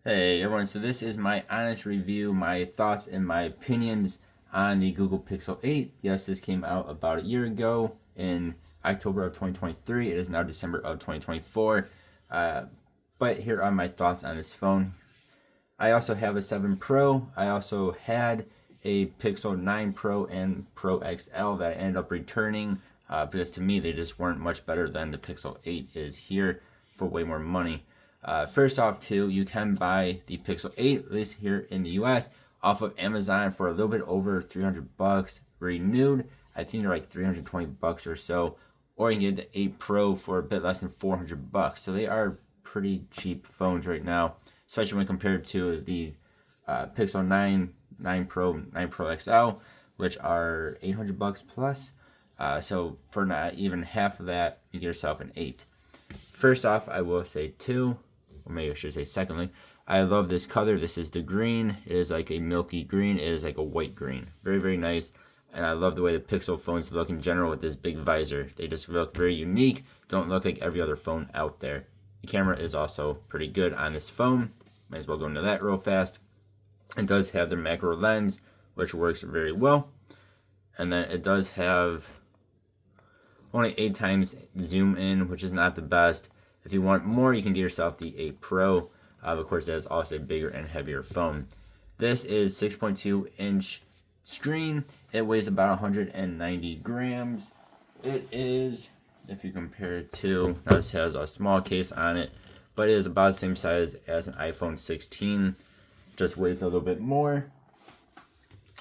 Hey everyone, so this is my honest review, my thoughts and my opinions on the Google Pixel 8. Yes, this came out about a year ago in October of 2023. It is now December of 2024. But here are my thoughts on this phone. I also have a 7 Pro. I also had a Pixel 9 Pro and Pro XL that I ended up returning because to me they just weren't much better than the Pixel 8 is here for way more money. First off, too, you can buy the Pixel 8, at least here in the US, off of Amazon for a little bit over $300 renewed. I think they're like $320 or so. Or you can get the 8 Pro for a bit less than $400. So they are pretty cheap phones right now, especially when compared to the Pixel 9, 9 Pro, 9 Pro XL, which are $800 plus. So for not even half of that, you get yourself an 8. First off, I will say too, or maybe I should say secondly, I love this color. This is the green. It is like a milky green. It is like a white green. Very, very nice. And I love the way the Pixel phones look in general with this big visor. They just look very unique. Don't look like every other phone out there. The camera is also pretty good on this phone. Might as well go into that real fast. It does have the macro lens, which works very well. And then it does have only 8 times zoom in, which is not the best. If you want more, you can get yourself the 8 Pro. Of course, that is also a bigger and heavier phone. This is 6.2-inch screen. It weighs about 190 grams. It is, if you compare it to, now this has a small case on it, but it is about the same size as an iPhone 16. Just weighs a little bit more.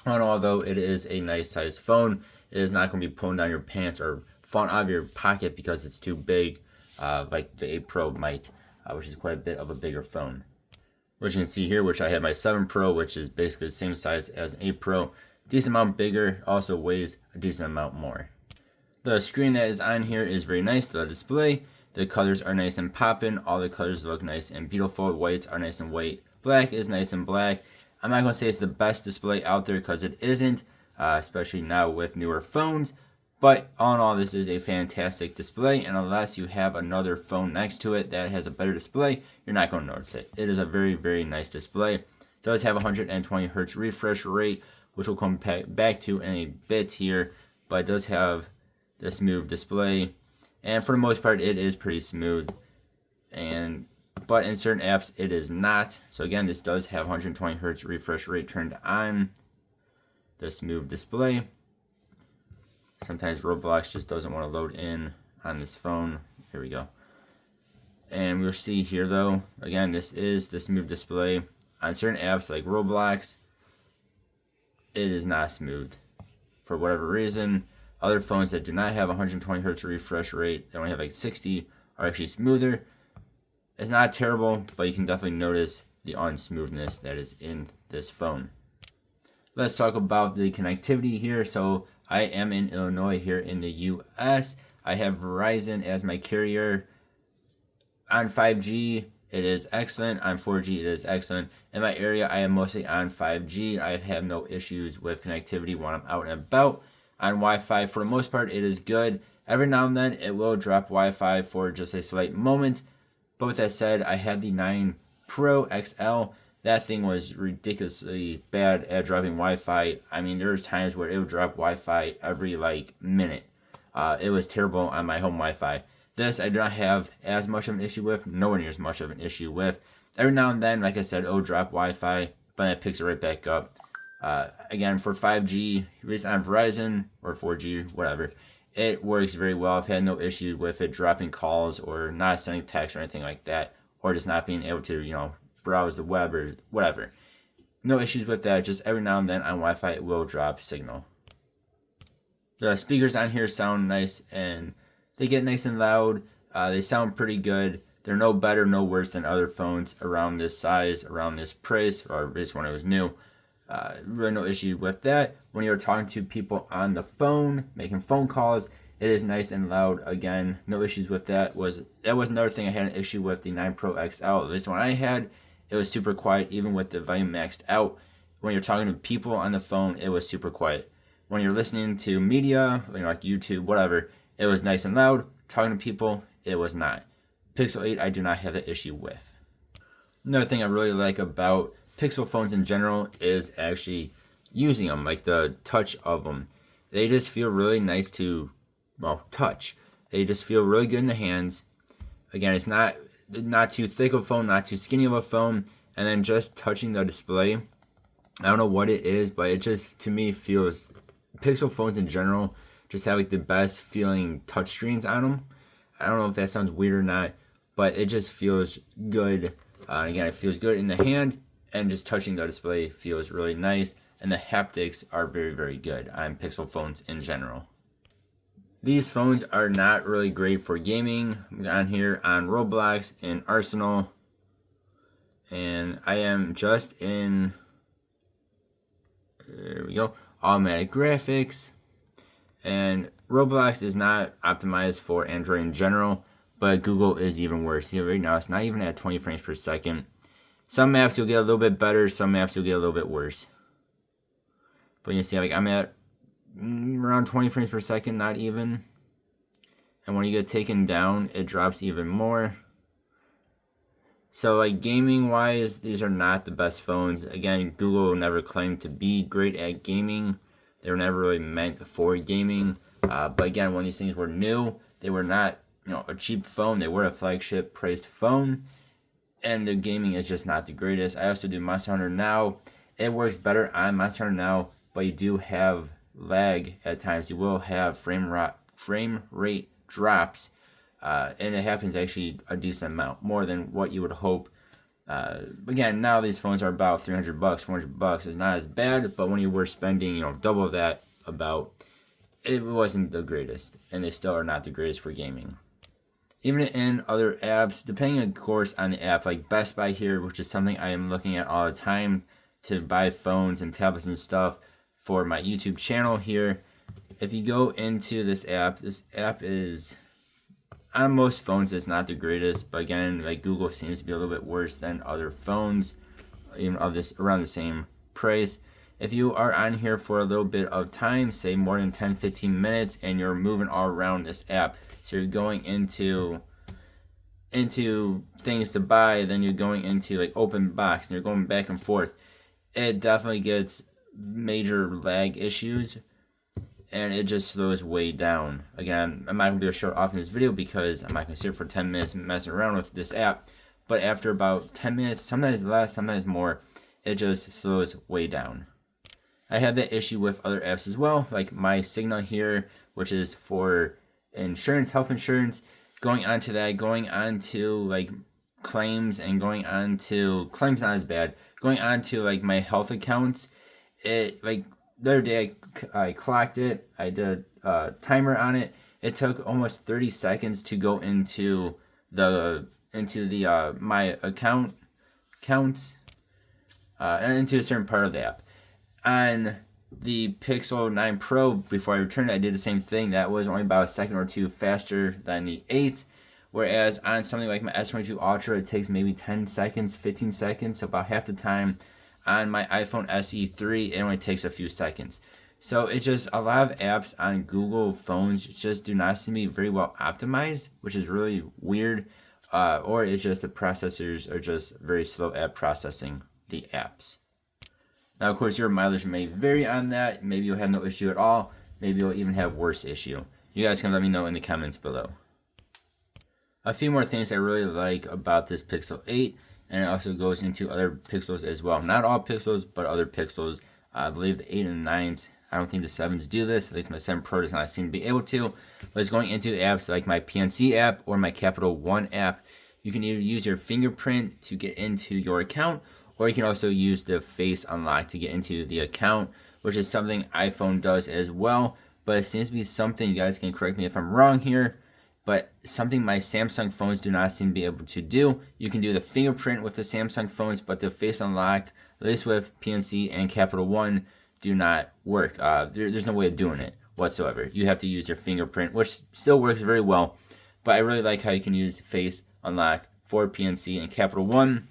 And although it is a nice size phone, it is not going to be pulling down your pants or falling out of your pocket because it's too big, like the 8 Pro might, which is quite a bit of a bigger phone. Which you can see here, which I have my 7 Pro, which is basically the same size as an 8 Pro. Decent amount bigger, also weighs a decent amount more. The screen that is on here is very nice, the display. The colors are nice and popping. All the colors look nice and beautiful. Whites are nice and white. Black is nice and black. I'm not going to say it's the best display out there because it isn't, especially now with newer phones. But all in all, this is a fantastic display, and unless you have another phone next to it that has a better display, you're not going to notice it. It is a very, very nice display. It does have 120 hertz refresh rate, which we'll come back to in a bit here, but it does have the smooth display, and for the most part, it is pretty smooth. But in certain apps, it is not. So again, this does have 120 hertz refresh rate turned on. The smooth display. Sometimes Roblox just doesn't want to load in on this phone. Here we go. And we'll see here though, again, this is the smooth display. On certain apps like Roblox, it is not smooth. For whatever reason, other phones that do not have 120 hertz refresh rate, they only have like 60, are actually smoother. It's not terrible, but you can definitely notice the unsmoothness that is in this phone. Let's talk about the connectivity here. So I am in Illinois here in the US. I have Verizon as my carrier. On 5G, it is excellent. On 4G, it is excellent. In my area, I am mostly on 5G. I have no issues with connectivity when I'm out and about. On Wi-Fi, for the most part, it is good. Every now and then, it will drop Wi-Fi for just a slight moment. But with that said, I had the 9 Pro XL. That thing was ridiculously bad at dropping Wi-Fi. I mean, there was times where it would drop Wi-Fi every minute. It was terrible on my home Wi-Fi. This I do not have as much of an issue with, nowhere near as much of an issue with. Every now and then, like I said, it'll drop Wi-Fi, but then it picks it right back up. Again, for 5G, at least on Verizon or 4G, whatever, it works very well. I've had no issue with it dropping calls or not sending text or anything like that, or just not being able to, browse the web or whatever. No issues with that. Just every now and then on Wi-Fi, it will drop signal. The speakers on here sound nice and they get nice and loud. They sound pretty good. They're no better, no worse than other phones around this size, around this price, or at least when it was new. Really no issue with that. When you're talking to people on the phone, making phone calls, it is nice and loud. Again, no issues with that. That was another thing I had an issue with the 9 Pro XL. At least when I had, it was super quiet, even with the volume maxed out. When you're talking to people on the phone, it was super quiet. When you're listening to media, like YouTube, whatever, it was nice and loud. Talking to people, it was not. Pixel 8, I do not have that issue with. Another thing I really like about Pixel phones in general is actually using them, like the touch of them. They just feel really nice to, well, touch. They just feel really good in the hands. Again, it's not too thick of a phone, not too skinny of a phone, and then just touching the display. I don't know what it is, but it just, to me, feels, Pixel phones in general just have like the best feeling touchscreens on them. I don't know if that sounds weird or not, but it just feels good. Again, it feels good in the hand, and just touching the display feels really nice, and the haptics are very, very good on Pixel phones in general. These phones are not really great for gaming. I'm on here on Roblox and Arsenal, and I am just in, there we go, automatic graphics. And Roblox is not optimized for Android in general, but Google is even worse. See, right now it's not even at 20 frames per second. Some maps you'll get a little bit better, some maps you'll get a little bit worse. But you see, like, I'm at around 20 frames per second, not even. And when you get taken down, it drops even more. So, like, gaming wise, these are not the best phones. Again, Google never claimed to be great at gaming. They were never really meant for gaming. But again, when these things were new, they were not, a cheap phone. They were a flagship priced phone. And the gaming is just not the greatest. I also do Monster Hunter Now. It works better on Monster Hunter Now, but you do have lag at times. You will have frame rate drops. And it happens actually a decent amount, more than what you would hope. Again, now these phones are about $300, $400. It's not as bad, but when you were spending, double that, it wasn't the greatest, and they still are not the greatest for gaming. Even in other apps, depending of course on the app, like Best Buy here, which is something I am looking at all the time to buy phones and tablets and stuff for my YouTube channel here. If you go into this app is, on most phones, it's not the greatest, but again, like Google seems to be a little bit worse than other phones, even of this around the same price. If you are on here for a little bit of time, say more than 10-15 minutes, and you're moving all around this app, so you're going into things to buy, then you're going into like open box, and you're going back and forth, it definitely gets major lag issues, and it just slows way down. Again, I'm not going to be able to show it off in this video because I'm not going to sit for 10 minutes messing around with this app, but after about 10 minutes, sometimes less, sometimes more, it just slows way down. I have that issue with other apps as well, like My Signal here, which is for insurance, health insurance. Going on to like claims, and going on to claims not as bad. Going on to like my health accounts, it, like the other day I clocked it. I did a timer on it. It took almost 30 seconds to go into the my counts and into a certain part of the app. On the Pixel 9 Pro, before I returned it, I did the same thing. That was only about a second or two faster than the 8. Whereas on something like my S22 Ultra, it takes maybe 10 seconds, 15 seconds, so about half the time. On my iPhone SE3, it only takes a few seconds. So it's just a lot of apps on Google phones just do not seem to be very well optimized, which is really weird. Or it's just the processors are just very slow at processing the apps. Now, of course, your mileage may vary on that. Maybe you'll have no issue at all. Maybe you'll even have worse issue. You guys can let me know in the comments below. A few more things I really like about this Pixel 8, and it also goes into other Pixels as well. Not all Pixels, but other Pixels. I believe the 8 and 9s. I don't think the 7s do this. At least my 7 Pro does not seem to be able to. But it's going into apps like my PNC app or my Capital One app. You can either use your fingerprint to get into your account, or you can also use the face unlock to get into the account, which is something iPhone does as well. But it seems to be something, you guys can correct me if I'm wrong here, but something my Samsung phones do not seem to be able to do. You can do the fingerprint with the Samsung phones, but the face unlock, at least with PNC and Capital One, do not work. There's no way of doing it whatsoever. You have to use your fingerprint, which still works very well. But I really like how you can use face unlock for PNC and Capital One.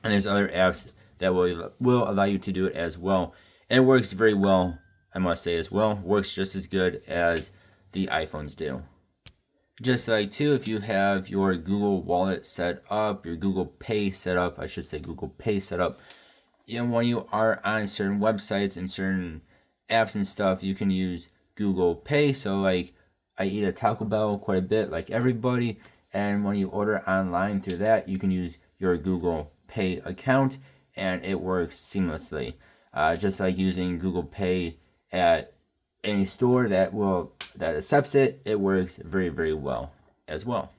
And there's other apps that will allow you to do it as well. And it works very well, I must say as well. Works just as good as the iPhones do. Just like too, if you have your Google Wallet set up, your Google Pay set up, I should say Google Pay set up, and when you are on certain websites and certain apps and stuff, you can use Google Pay. So like I eat at Taco Bell quite a bit, like everybody, and when you order online through that, you can use your Google Pay account, and it works seamlessly. Just like using Google Pay at any store that accepts it, it works very, very well as well.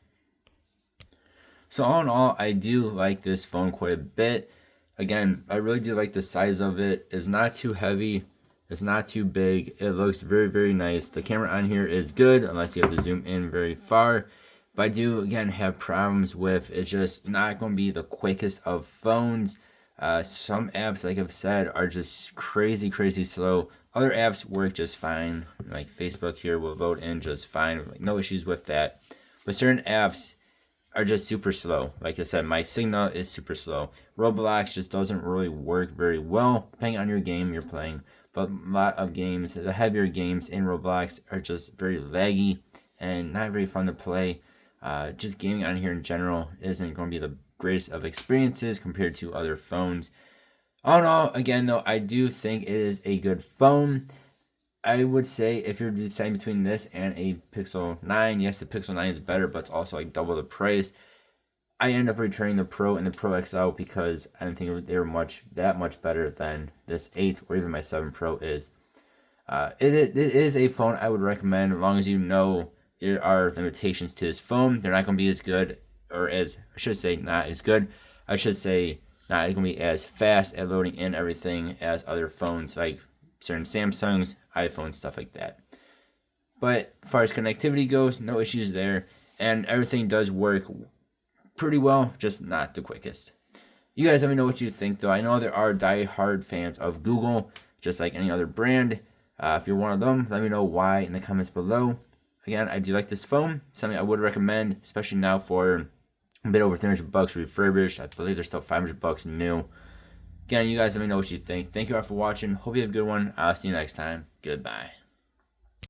So all in all, I do like this phone quite a bit. Again, I really do like the size of it. It's not too heavy. It's not too big. It looks very, very nice. The camera on here is good unless you have to zoom in very far. But I do, again, have problems with it's just not going to be the quickest of phones. Some apps, like I've said, are just crazy, crazy slow. Other apps work just fine. Like Facebook here will load in just fine. Like, no issues with that. But certain apps are just super slow. Like I said, my signal is super slow. Roblox just doesn't really work very well, depending on your game you're playing. But a lot of games, the heavier games in Roblox, are just very laggy and not very fun to play. Just gaming on here in general isn't going to be the greatest of experiences compared to other phones. All in all, again though, I do think it is a good phone. I would say if you're deciding between this and a Pixel 9, yes, the Pixel 9 is better, but it's also like double the price. I end up returning the Pro and the Pro XL because I didn't think they were that much better than this 8 or even my 7 Pro is. It is a phone I would recommend as long as you know there are limitations to this phone. They're not going to be as good, or as, I should say, not as good. I should say not going to be as fast at loading in everything as other phones like certain Samsungs, iPhones, stuff like that. But as far as connectivity goes, no issues there. And everything does work pretty well, just not the quickest. You guys let me know what you think, though. I know there are die-hard fans of Google, just like any other brand. If you're one of them, let me know why in the comments below. Again, I do like this phone. Something I would recommend, especially now for a bit over $300 refurbished. I believe they're still $500 new. Again, you guys let me know what you think. Thank you all for watching. Hope you have a good one. I'll see you next time. Goodbye.